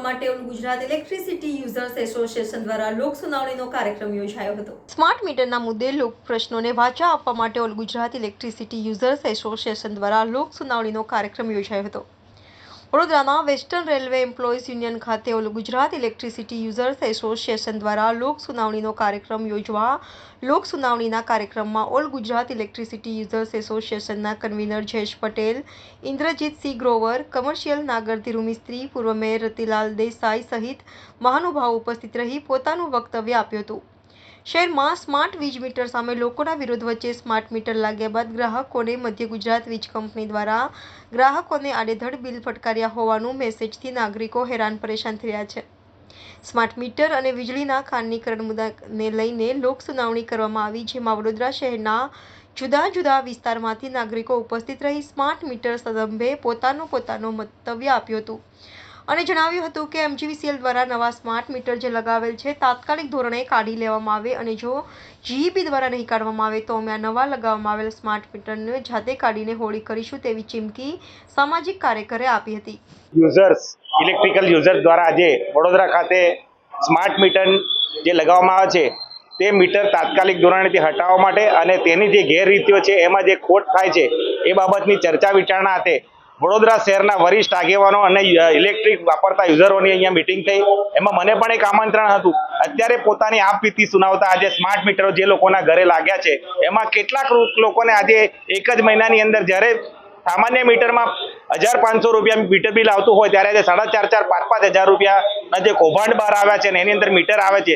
માટે Gujarat electricity users association દ્વારા લોક સુનાવણીનો કાર્યક્રમ યોજાયો હતો। સ્માર્ટ મીટરના મુદ્દે લોક પ્રશ્નોને વાચા આપવા માટે all Gujarat electricity users association દ્વારા લોક સુનાવણીનો કાર્યક્રમ યોજાયો હતો। વડોદરાના વેસ્ટર્ન રેલવે એમ્પ્લોઈઝ યુનિયન ખાતે all Gujarat electricity users association દ્વારા લોક સુનાવણીનો કાર્યક્રમ યોજવા લોક સુનાવણીના કાર્યક્રમમાં ઓલ ગુજરાત ઇલેક્ટ્રિસિટી યુઝર્સ એસોસિએશનના કન્વીનર જયેશ પટેલ, ઇન્દ્રજીતસિંહ ગ્રોવર, કમર્શિયલ નાગર ધીરુ મિસ્ત્રી, પૂર્વ મેયર રતિલાલ દેસાઈ સહિત મહાનુભાવો ઉપસ્થિત રહી પોતાનું વક્તવ્ય આપ્યું હતું। શહેરમાં સ્માર્ટ વીજ મીટર સામે લોકોના વિરોધ વચ્ચે સ્માર્ટ મીટર લાગ્યા બાદ ગ્રાહકોને મધ્ય ગુજરાત વીજ કંપની દ્વારા ગ્રાહકોને આડેધડ બિલ ફટકાર્યા હોવાનું મેસેજથી નાગરિકો હેરાન પરેશાન થઈ રહ્યા છે। સ્માર્ટ મીટર અને વીજળીના ખાનગીકરણ મુદ્દાને લઈને લોક સુનાવણી કરવામાં આવી, જેમાં વડોદરા શહેરના જુદા જુદા વિસ્તારમાંથી નાગરિકો ઉપસ્થિત રહી સ્માર્ટ મીટર સંદર્ભે પોતાનું મંતવ્ય આપ્યું હતું અને જણાવ્યું હતું કે એમજીવીસીએલ દ્વારા નવા સ્માર્ટ મીટર જે લગાવેલ છે તાત્કાલિક ધોરણે કાઢી લેવામાં આવે અને જો જીઈબી દ્વારા નહીં કાઢવામાં આવે તો અમે આ નવા લગાવવામાં આવેલ સ્માર્ટ મીટરને જાતે કાઢીને હોળી કરીશું તેવી ચીમકી સામાજિક કાર્યકરે આપી હતી। યુઝર્સ ઇલેક્ટ્રિકલ યુઝર્સ દ્વારા આજે વડોદરા ખાતે સ્માર્ટ મીટર જે લગાવવામાં આવે છે તે મીટર તાત્કાલિક ધોરણેથી હટાવવા માટે અને તેની જે ગેરરીતિઓ છે એમાં જે ખોટ થાય છે એ બાબતની ચર્ચા વિચારણા હતી। વડોદરા શહેરના વરિષ્ઠ આગેવાનો અને ઇલેક્ટ્રિક વાપરતા યુઝરોની અહીંયા મિટિંગ થઈ, એમાં મને પણ એક આમંત્રણ હતું। અત્યારે પોતાની આપવીતી સુનાવતા આજે સ્માર્ટ મીટરો જે લોકોના ઘરે લાગ્યા છે એમાં કેટલાક લોકોને આજે એક જ મહિનાની અંદર જ્યારે સામાન્ય મીટરમાં 1500 રૂપિયા મીટર બિલ આવતું હોય ત્યારે આજે 4,500-5,000 રૂપિયાના જે કૌભાંડ બહાર આવ્યા છે ને એની અંદર મીટર આવે છે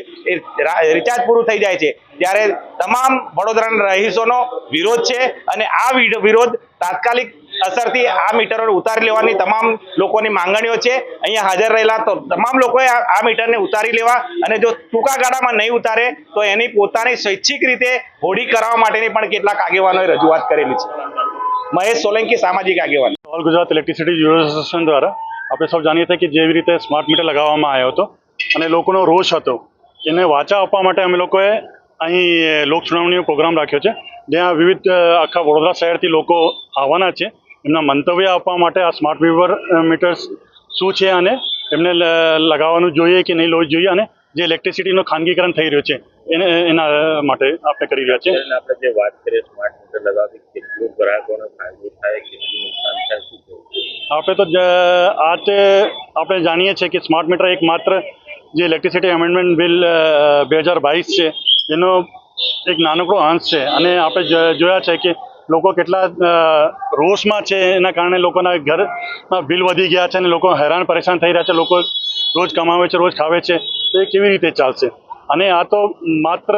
એ રિચાર્જ પૂરું થઈ જાય છે ત્યારે તમામ વડોદરાના રહીશોનો વિરોધ છે અને આ વિરોધ તાત્કાલિક અસરથી આ મીટરો ઉતારી લેવાની તમામ લોકોની માંગણીઓ છે। અહીંયા હાજર રહેલા તો તમામ લોકોએ આ મીટરને ઉતારી લેવા અને જો ટૂંકા ગાળામાં નહીં ઉતારે તો એની પોતાની સ્વૈચ્છિક રીતે હોડી કરાવવા માટેની પણ કેટલાક આગેવાનોએ રજૂઆત કરેલી છે। મહેશ સોલંકી, સામાજિક આગેવાન, all Gujarat electricity users association દ્વારા આપણે સૌ જાણીએ છીએ કે જેવી રીતે સ્માર્ટ મીટર લગાવવામાં આવ્યો હતો અને લોકોનો રોષ હતો એને વાચા આપવા માટે અમે લોકોએ અહીં લોક સુનાવણીનો પ્રોગ્રામ રાખ્યો છે, જ્યાં વિવિધ આખા વડોદરા શહેરથી લોકો આવવાના છે। એમના મંતવ્ય આપવા માટે આ સ્માર્ટ મીટર્સ શું છે અને એમને લગાવવાનું જોઈએ કે નહીં લેવું જોઈએ અને જે ઇલેક્ટ્રિસિટીનું ખાનગીકરણ થઈ રહ્યું છે એના માટે આપણે કરી રહ્યા છીએ। આપણે જે વાત કરીએ સ્માર્ટ મીટર લગાવવાથી કેટલું ગ્રાહકોને ફાયદો થાય, કેટલું નુકસાન થાય, શું થયું? આપણે તો આજે આપણે જાણીએ છીએ કે સ્માર્ટ મીટર એક માત્ર જે ઇલેક્ટ્રિસિટી એમેન્ડમેન્ટ બિલ 2022 છે એનો એક નાનકડો અંશ છે અને આપણે જોયા છે કે લોકો કેટલા રોષમાં છે, એના કારણે લોકોના ઘરના બિલ વધી ગયા છે અને લોકો હેરાન પરેશાન થઈ રહ્યા છે। લોકો રોજ કમાવે છે, રોજ ખાવે છે, તો એ કેવી રીતે ચાલશે? અને આ તો માત્ર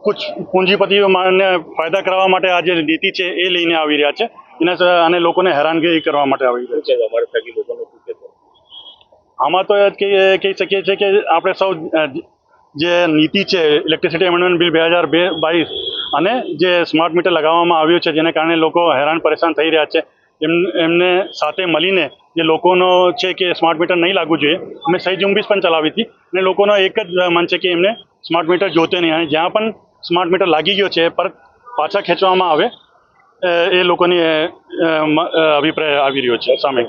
કુછ પૂંજીપતિઓને ફાયદા કરવા માટે આ જે નીતિ છે એ લઈને આવી રહ્યા છે એના અને લોકોને હેરાનગી કરવા માટે આવી રહ્યા છે। અમારે થકી લોકોને શું કહેતો? આમાં તો કહી શકીએ છીએ કે આપણે સૌ જે નીતિ છે ઇલેક્ટ્રિસિટી એમેન્ડમેન્ટ બિલ 2022 અને જે સ્માર્ટ મીટર લગાવવામાં આવ્યું છે જેને કારણે લોકો હેરાન પરેશાન થઈ રહ્યા છે એમને સાથે મળીને જે લોકોનો છે કે સ્માર્ટ મીટર નહીં લાગવું જોઈએ, અમે સહી ઝુંબેશ પણ ચલાવી હતી અને લોકોનો એક જ મન છે કે એમને સ્માર્ટ મીટર જોતે નહીં અને જ્યાં પણ સ્માર્ટ મીટર લાગી ગયો છે પર પાછા ખેંચવામાં આવે એ લોકોની અભિપ્રાય આવી રહ્યો છે સામે।